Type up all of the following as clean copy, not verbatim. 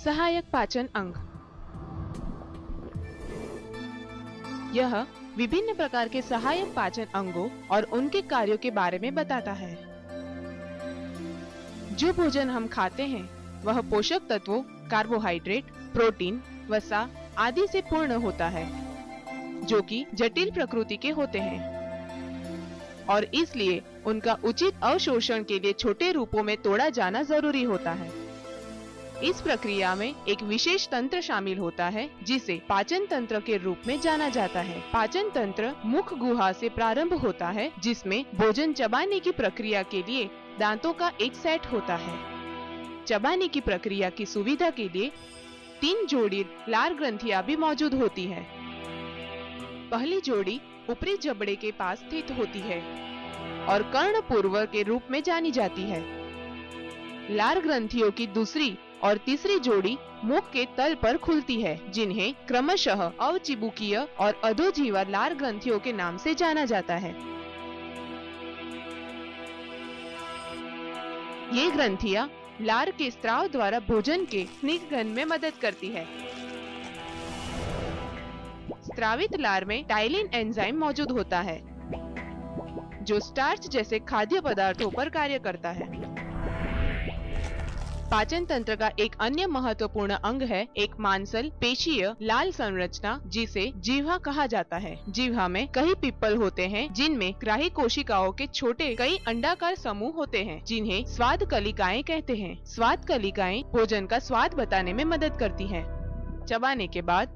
सहायक पाचन अंग। यह विभिन्न प्रकार के सहायक पाचन अंगों और उनके कार्यों के बारे में बताता है। जो भोजन हम खाते हैं वह पोषक तत्वों, कार्बोहाइड्रेट, प्रोटीन, वसा आदि से पूर्ण होता है, जो कि जटिल प्रकृति के होते हैं और इसलिए उनका उचित अवशोषण के लिए छोटे रूपों में तोड़ा जाना जरूरी होता है। इस प्रक्रिया में एक विशेष तंत्र शामिल होता है जिसे पाचन तंत्र के रूप में जाना जाता है। पाचन तंत्र मुख गुहा से प्रारंभ होता है, जिसमें भोजन चबाने की प्रक्रिया के लिए दांतों का एक सेट होता है। चबाने की प्रक्रिया की सुविधा के लिए 3 जोड़ी लार ग्रंथियां भी मौजूद होती है। पहली जोड़ी ऊपरी जबड़े के पास स्थित होती है और कर्णपूर्व के रूप में जानी जाती है। लार ग्रंथियों की दूसरी और तीसरी जोड़ी मुख के तल पर खुलती है, जिन्हें क्रमशः अवचिबुकीय और अधोजीवा लार ग्रंथियों के नाम से जाना जाता है। ये ग्रंथियां लार के स्राव द्वारा भोजन के स्निग्धन में मदद करती है। स्रावित लार में टाइलिन एंजाइम मौजूद होता है, जो स्टार्च जैसे खाद्य पदार्थों पर कार्य करता है। पाचन तंत्र का एक अन्य महत्वपूर्ण अंग है एक मांसल पेशीय लाल संरचना, जिसे जिह्वा कहा जाता है। जिह्वा में कई पिप्पल होते हैं, जिनमें ग्राही कोशिकाओं के छोटे कई अंडाकार समूह होते हैं, जिन्हें स्वाद कलिकाएं कहते हैं। स्वाद कलिकाएं भोजन का स्वाद बताने में मदद करती हैं। चबाने के बाद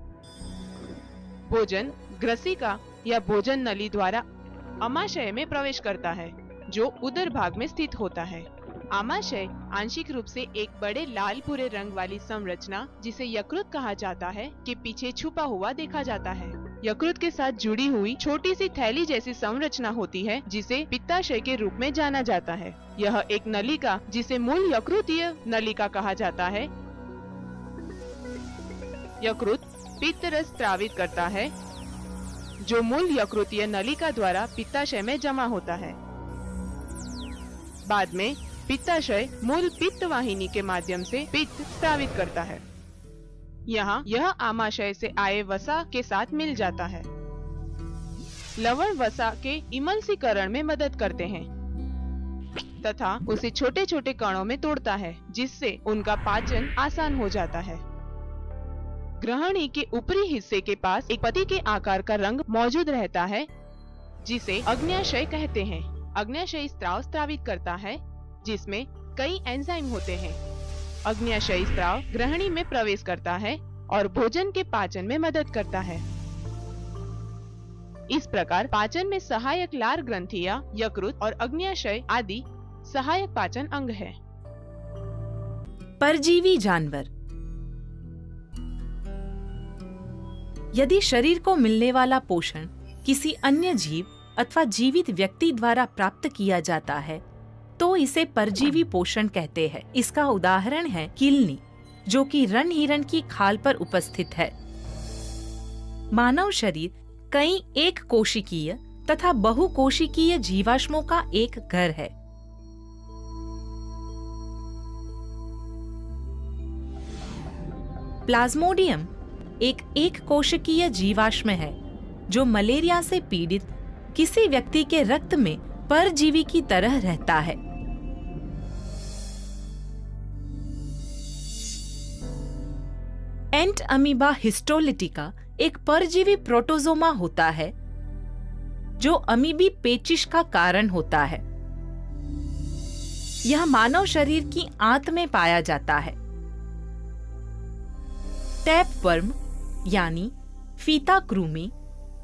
भोजन ग्रसिका या भोजन नली द्वारा आमाशय में प्रवेश करता है, जो उदर भाग में स्थित होता है। आमाशय आंशिक रूप से एक बड़े लाल भूरे रंग वाली संरचना, जिसे यकृत कहा जाता है, के पीछे छुपा हुआ देखा जाता है। यकृत के साथ जुड़ी हुई छोटी सी थैली जैसी संरचना होती है, जिसे पित्ताशय के रूप में जाना जाता है। यह एक नलिका, जिसे मूल यकृतीय नलिका कहा जाता है। यकृत पित्त रस स्रावित करता है, जो मूल यकृतीय नलिका द्वारा पित्ताशय में जमा होता है। बाद में पित्ताशय मूल पित्त वाहिनी के माध्यम से पित्त स्रावित करता है। यहाँ यह आमाशय से आए वसा के साथ मिल जाता है। लवण वसा के इमल्सीकरण में मदद करते हैं तथा उसे छोटे छोटे कणों में तोड़ता है, जिससे उनका पाचन आसान हो जाता है। ग्रहणी के ऊपरी हिस्से के पास एक पत्ती के आकार का रंग मौजूद रहता है, जिसे अग्न्याशय कहते हैं। अग्न्याशयी स्राव स्रावित करता है, जिसमें कई एंजाइम होते हैं। अग्न्याशयी स्राव ग्रहणी में प्रवेश करता है और भोजन के पाचन में मदद करता है। इस प्रकार पाचन में सहायक लार ग्रंथियां, यकृत और अग्न्याशय आदि सहायक पाचन अंग है। परजीवी जानवर। यदि शरीर को मिलने वाला पोषण किसी अन्य जीव अथवा जीवित व्यक्ति द्वारा प्राप्त किया जाता है, तो इसे परजीवी पोषण कहते हैं। इसका उदाहरण है किलनी, जो कि रण हिरण की खाल पर उपस्थित है। मानव शरीर कई एक कोशिकीय तथा बहुकोशिकीय जीवाश्मों का एक घर है। प्लाज्मोडियम एक कोशिकीय जीवाश्म है, जो मलेरिया से पीड़ित किसी व्यक्ति के रक्त में परजीवी की तरह रहता है। एंट अमीबा हिस्टोलिटिका एक परजीवी प्रोटोजोमा होता है, जो अमीबी पेचिश का कारण होता है। यह मानव शरीर की आंत में पाया जाता है। टैपवर्म यानी फीता कृमि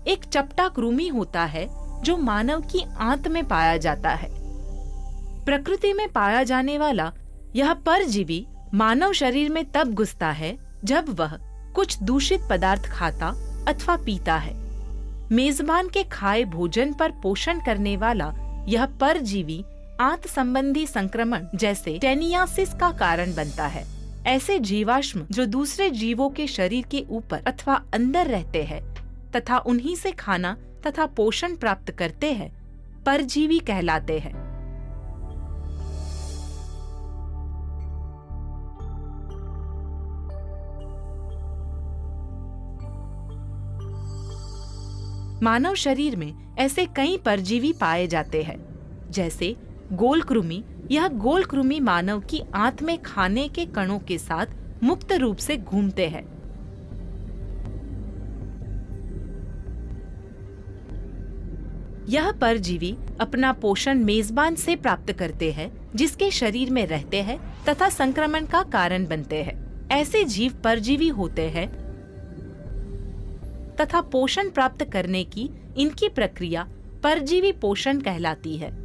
एक चपटा कृमि होता है, जो मानव की आंत में पाया जाता है। प्रकृति में पाया जाने वाला यह परजीवी मानव शरीर में तब घुसता है जब वह कुछ दूषित पदार्थ खाता अथवा पीता है। मेजबान के खाए भोजन पर पोषण करने वाला यह परजीवी आंत संबंधी संक्रमण जैसे टेनियासिस का कारण बनता है। ऐसे जीवाश्म जो दूसरे जीवों के शरीर के ऊपर अथवा अंदर रहते हैं तथा उन्हीं से खाना तथा पोषण प्राप्त करते हैं, परजीवी कहलाते हैं। मानव शरीर में ऐसे कई परजीवी पाए जाते हैं, जैसे गोलकृमि। यह गोलकृमि मानव की आंत में खाने के कणों के साथ मुक्त रूप से घूमते हैं। यह परजीवी अपना पोषण मेजबान से प्राप्त करते हैं, जिसके शरीर में रहते हैं तथा संक्रमण का कारण बनते हैं। ऐसे जीव परजीवी होते हैं तथा पोषण प्राप्त करने की इनकी प्रक्रिया परजीवी पोषण कहलाती है।